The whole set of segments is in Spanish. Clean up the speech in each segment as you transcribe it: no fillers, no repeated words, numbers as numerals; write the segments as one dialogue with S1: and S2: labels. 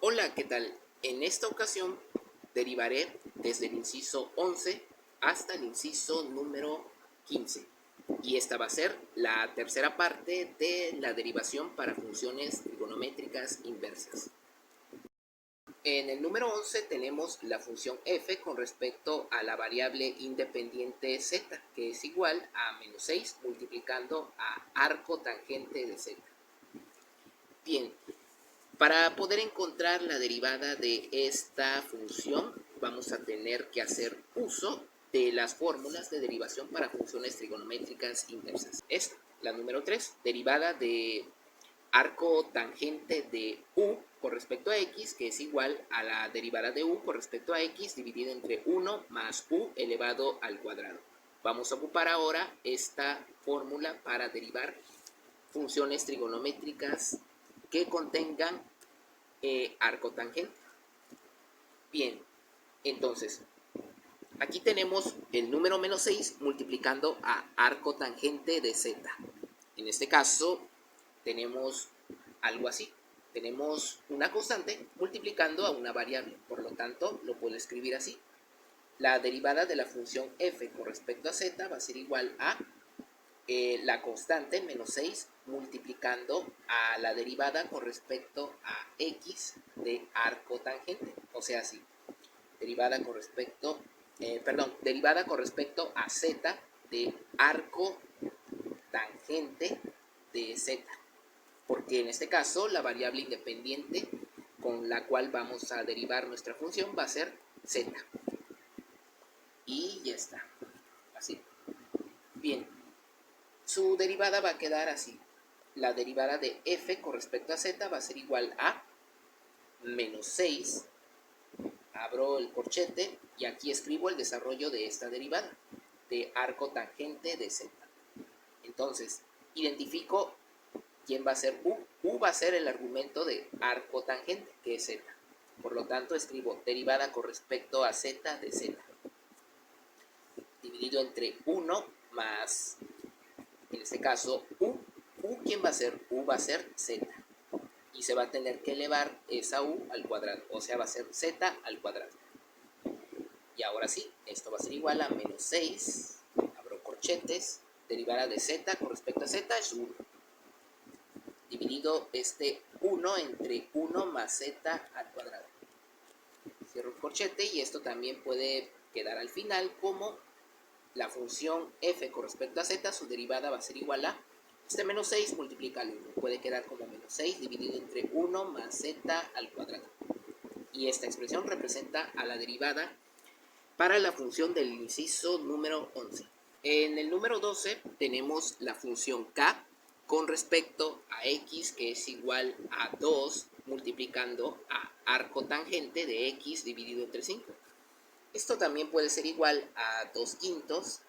S1: Hola, ¿qué tal? En esta ocasión derivaré desde el inciso 11 hasta el inciso número 15. Y esta va a ser la tercera parte de la derivación para funciones trigonométricas inversas. En el número 11 tenemos la función f con respecto a la variable independiente z, que es igual a menos 6 multiplicando a arco tangente de z. Bien, para poder encontrar la derivada de esta función, vamos a tener que hacer uso de las fórmulas de derivación para funciones trigonométricas inversas. Esta, la número 3, derivada de arco tangente de u con respecto a x, que es igual a la derivada de u con respecto a x dividida entre 1 más u elevado al cuadrado. Vamos a ocupar ahora esta fórmula para derivar funciones trigonométricas que contengan arco tangente. Bien, entonces, aquí tenemos el número menos 6 multiplicando a arco tangente de z. En este caso, tenemos algo así. Tenemos una constante multiplicando a una variable. Por lo tanto, lo puedo escribir así. La derivada de la función f con respecto a z va a ser igual a la constante menos 6 multiplicando a la derivada con respecto a x de arco tangente. O sea, así, derivada con respecto, derivada con respecto a z de arco tangente de z. Porque en este caso la variable independiente con la cual vamos a derivar nuestra función va a ser z. Y ya está. Así. Bien. Su derivada va a quedar así. La derivada de f con respecto a z va a ser igual a menos 6, abro el corchete y aquí escribo el desarrollo de esta derivada, de arco tangente de z. Entonces, identifico quién va a ser u. U va a ser el argumento de arco tangente, que es z. Por lo tanto, escribo derivada con respecto a z de z, dividido entre 1 más, en este caso, u. U, ¿quién va a ser? U va a ser z. Y se va a tener que elevar esa u al cuadrado. O sea, va a ser z al cuadrado. Y ahora sí, esto va a ser igual a menos 6, abro corchetes, derivada de z con respecto a z es 1. Dividido este 1 entre 1 más z al cuadrado. Cierro el corchete y esto también puede quedar al final como la función f con respecto a z, su derivada va a ser igual a este menos 6 multiplica al 1. Puede quedar como menos 6 dividido entre 1 más z al cuadrado. Y esta expresión representa a la derivada para la función del inciso número 11. En el número 12 tenemos la función k con respecto a x, que es igual a 2 multiplicando a arco tangente de x dividido entre 5. Esto también puede ser igual a 2 quintos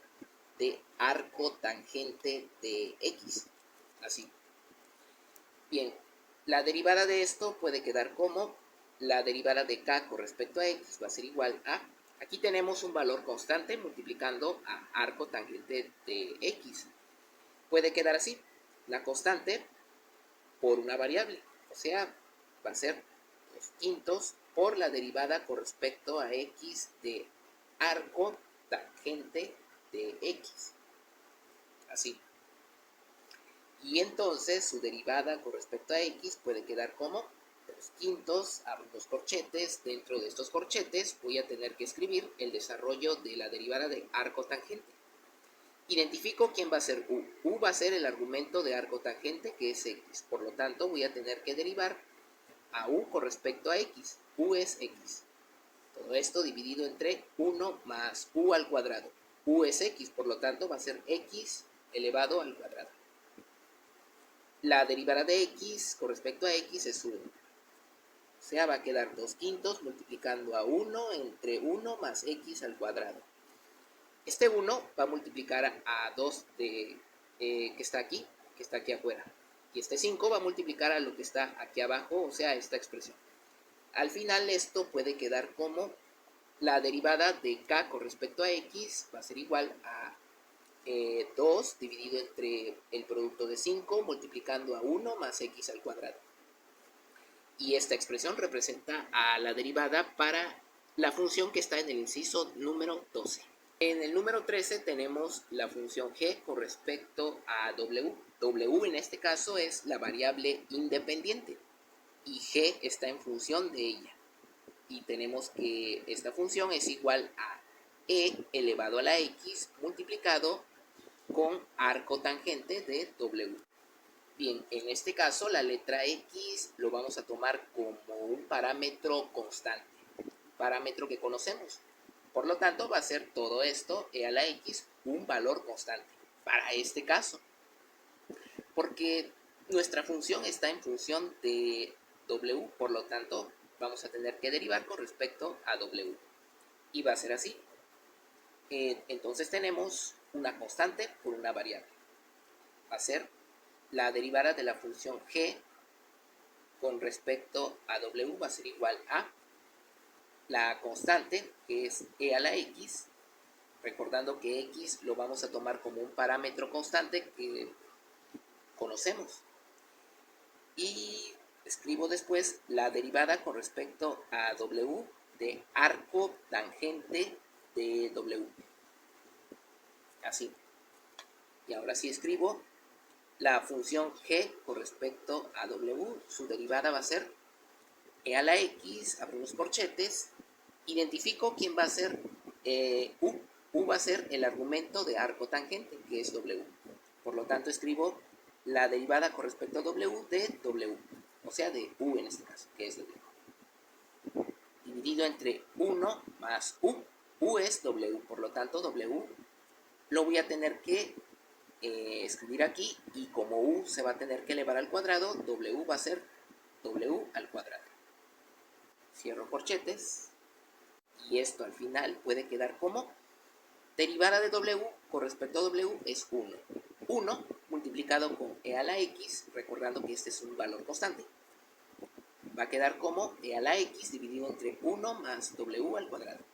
S1: de arco tangente de x. Así. Bien, la derivada de esto puede quedar como la derivada de k con respecto a x va a ser igual a, aquí tenemos un valor constante multiplicando a arco tangente de x. Puede quedar así, la constante por una variable, o sea, va a ser 2 quintos por la derivada con respecto a x de arco tangente de x. Así. Y entonces su derivada con respecto a x puede quedar como 2 quintos, abro los corchetes, dentro de estos corchetes voy a tener que escribir el desarrollo de la derivada de arco tangente. Identifico quién va a ser u. U va a ser el argumento de arco tangente, que es x. Por lo tanto, voy a tener que derivar a u con respecto a x. U es x. Todo esto dividido entre 1 más u al cuadrado. U es x, por lo tanto va a ser x elevado al cuadrado. La derivada de x con respecto a x es 1. O sea, va a quedar 2 quintos multiplicando a 1 entre 1 más x al cuadrado. Este 1 va a multiplicar a 2 que está aquí afuera. Y este 5 va a multiplicar a lo que está aquí abajo, o sea, esta expresión. Al final esto puede quedar como la derivada de k con respecto a x va a ser igual a 2 dividido entre el producto de 5 multiplicando a 1 más x al cuadrado. Y esta expresión representa a la derivada para la función que está en el inciso número 12. En el número 13 tenemos la función g con respecto a w. W en este caso es la variable independiente y g está en función de ella. Y tenemos que esta función es igual a e elevado a la x multiplicado con arco tangente de w. Bien, en este caso la letra x lo vamos a tomar como un parámetro constante, parámetro que conocemos. Por lo tanto, va a ser todo esto, e a la x, un valor constante para este caso. Porque nuestra función está en función de w, por lo tanto, vamos a tener que derivar con respecto a w. Y va a ser así. Entonces tenemos una constante por una variable. Va a ser la derivada de la función g con respecto a w va a ser igual a la constante, que es e a la x, recordando que x lo vamos a tomar como un parámetro constante que conocemos. Y escribo después la derivada con respecto a w de arco tangente de w. Así. Y ahora sí escribo la función g con respecto a w, su derivada va a ser e a la x, abro unos corchetes, identifico quién va a ser u. U va a ser el argumento de arco tangente, que es w. Por lo tanto, escribo la derivada con respecto a w de w, o sea, de u en este caso, que es w. Dividido entre 1 más u. U es w, por lo tanto, w lo voy a tener que escribir aquí, y como u se va a tener que elevar al cuadrado, w va a ser w al cuadrado. Cierro corchetes, y esto al final puede quedar como derivada de w con respecto a w es 1. 1 multiplicado con e a la x, recordando que este es un valor constante, va a quedar como e a la x dividido entre 1 más w al cuadrado.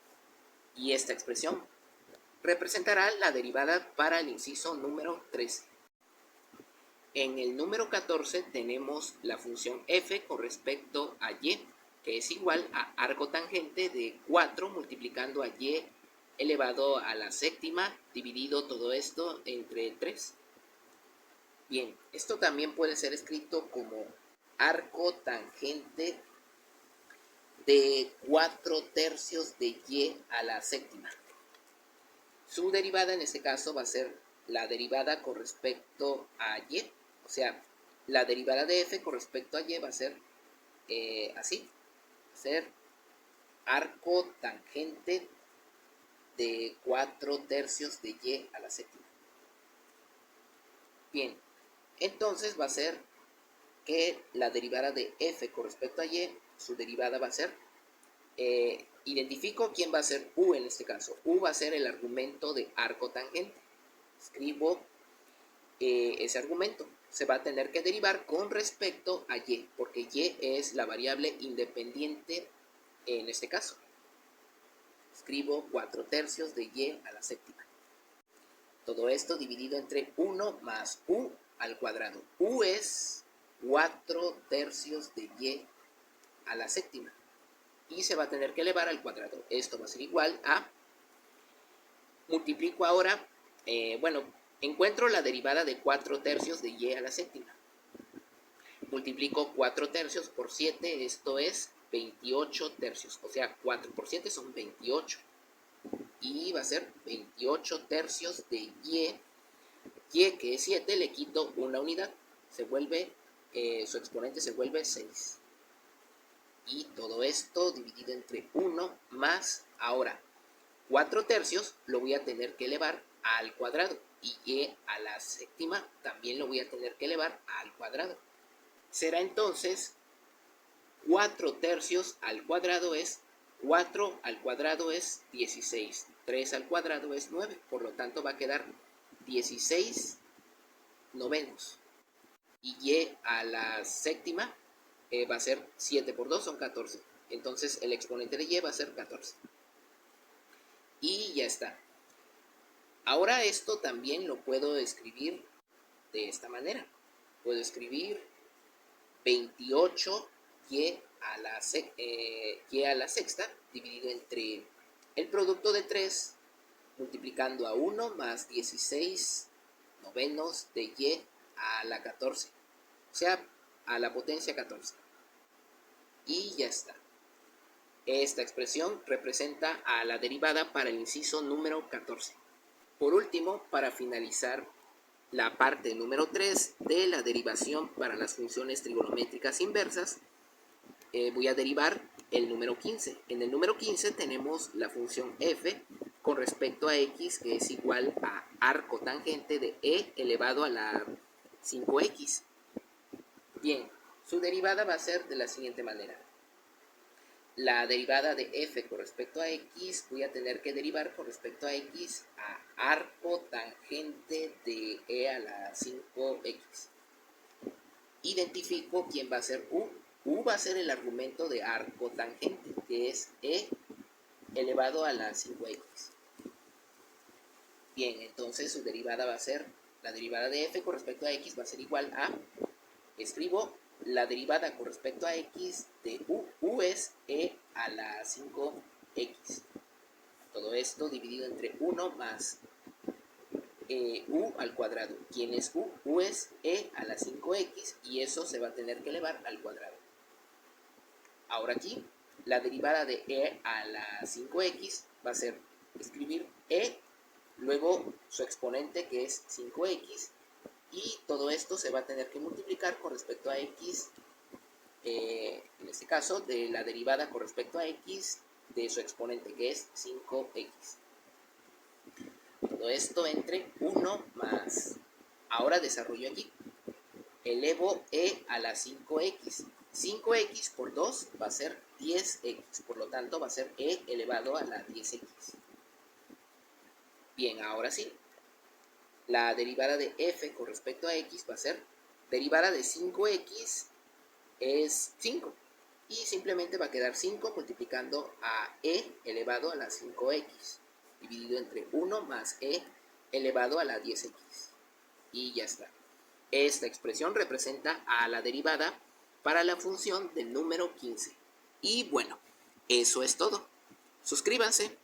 S1: Y esta expresión representará la derivada para el inciso número 13. En el número 14 tenemos la función f con respecto a y, que es igual a arco tangente de 4 multiplicando a y elevado a la séptima, dividido todo esto entre 3. Bien, esto también puede ser escrito como arco tangente de 4 tercios de y a la séptima. Su derivada en este caso va a ser la derivada con respecto a y, o sea, la derivada de f con respecto a y va a ser así, va a ser arco tangente de 4 tercios de y a la séptima. Bien, entonces va a ser que la derivada de f con respecto a y, su derivada va a ser, identifico quién va a ser u en este caso. U va a ser el argumento de arco tangente. Escribo ese argumento. Se va a tener que derivar con respecto a y, porque y es la variable independiente en este caso. Escribo 4 tercios de y a la séptima. Todo esto dividido entre 1 más u al cuadrado. U es 4 tercios de y a la séptima. Y se va a tener que elevar al cuadrado. Esto va a ser igual a, multiplico ahora, encuentro la derivada de 4 tercios de y a la séptima. Multiplico 4 tercios por 7, esto es 28 tercios. O sea, 4 por 7 son 28. Y va a ser 28 tercios de y. Y, que es 7, le quito una unidad. Se vuelve, su exponente se vuelve 6. Y todo esto dividido entre 1 más, ahora, 4 tercios lo voy a tener que elevar al cuadrado. Y y a la séptima también lo voy a tener que elevar al cuadrado. Será entonces 4 tercios al cuadrado es 4 al cuadrado es 16. 3 al cuadrado es 9. Por lo tanto va a quedar 16 novenos. Y a la séptima va a ser 7 por 2 son 14. Entonces el exponente de y va a ser 14. Y ya está. Ahora esto también lo puedo escribir de esta manera. Puedo escribir 28 y a la sexta dividido entre el producto de 3 multiplicando a 1 más 16 novenos de y a la 14, o sea, a la potencia 14. Y ya está. Esta expresión representa a la derivada para el inciso número 14. Por último, para finalizar la parte número 3 de la derivación para las funciones trigonométricas inversas, voy a derivar el número 15. En el número 15 tenemos la función f con respecto a x, que es igual a arco tangente de e elevado a la 5x. Bien, su derivada va a ser de la siguiente manera. La derivada de f con respecto a x voy a tener que derivar con respecto a x a arco tangente de e a la 5x. Identifico quién va a ser u. U va a ser el argumento de arco tangente, que es e elevado a la 5x. Bien, entonces su derivada va a ser, la derivada de f con respecto a x va a ser igual a, escribo la derivada con respecto a x de u. U es e a la 5x. Todo esto dividido entre 1 más u al cuadrado. ¿Quién es u? U es e a la 5x y eso se va a tener que elevar al cuadrado. Ahora aquí, la derivada de e a la 5x va a ser escribir e, luego su exponente que es 5x, y todo esto se va a tener que multiplicar con respecto a x, en este caso, de la derivada con respecto a x de su exponente que es 5x. Todo esto entre 1 más, ahora desarrollo aquí, elevo e a la 5x. 5x por 2 va a ser 10x, por lo tanto va a ser e elevado a la 10x. Bien, ahora sí, la derivada de f con respecto a x va a ser, derivada de 5x es 5, y simplemente va a quedar 5 multiplicando a e elevado a la 5x, dividido entre 1 más e elevado a la 10x. Y ya está. Esta expresión representa a la derivada para la función del número 15. Y bueno, eso es todo. Suscríbanse.